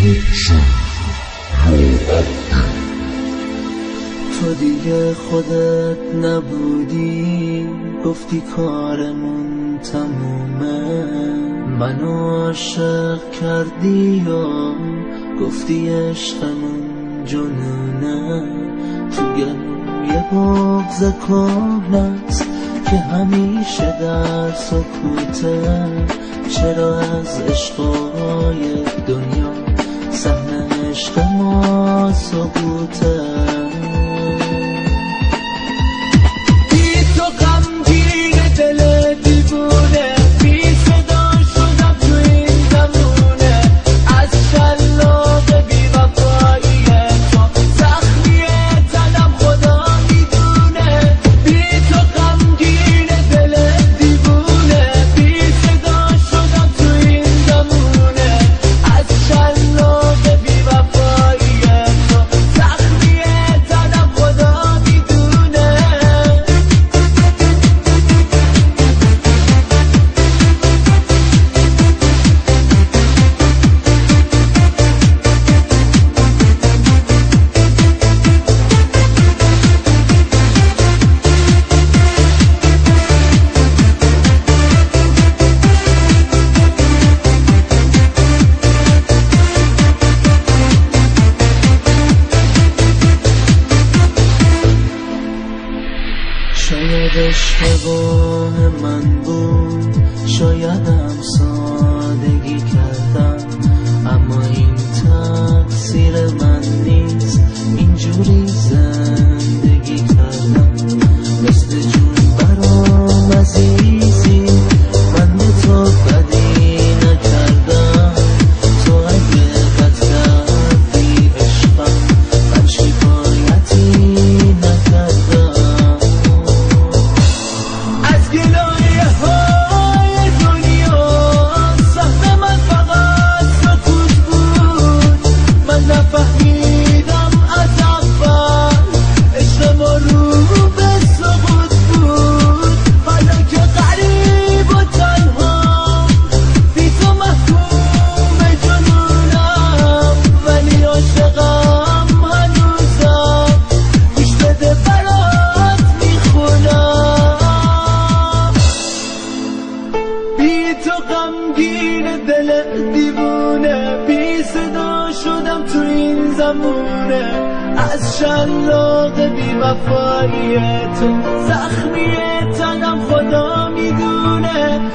تو دیگه خودت نبودی، گفتی کارمون تمومه. منو عاشق کردی و گفتی عشقمون جنونه. تو گلوم یه بغض کهنه‌ست که همیشه در سکوته. چرا از عشقای دنیا صحنه عشق ما سقوطه؟ بی تو غمگین دل دیوونه، بی صدا شدم تو این زمونه. از شلاق بی وفایی تو زخمی تنم خدا میدونه. بی تو غمگین دل دیوونه، بی صدا شدم تو این زمونه. از شلاق بی وفایی تو زخمی تنم خدا میدونه. شاید اشتباه من بود، شایدم سادگی کردم، اما این تقصیر من نیست. اینجوری زندگی کردم مثل جون برام عزیزی. من به تو بدی نکردم، تو اگه بد کردی عشقم من شکایتی نکردم. گلایه های دنیا سهم من فقط سکوت بود. من نفهمیدم از اول عشق ما رو به سقوط بود. حالا که غریب و تنها بی تو محکوم جنونم، ولی عاشقم هنوزم. گوش بده برات میخونم. بی تو غمگین دل دیوونه، بی صدا شدم تو این زمونه. از شلاق بی وفایی تو زخمی تنم خدا میدونه.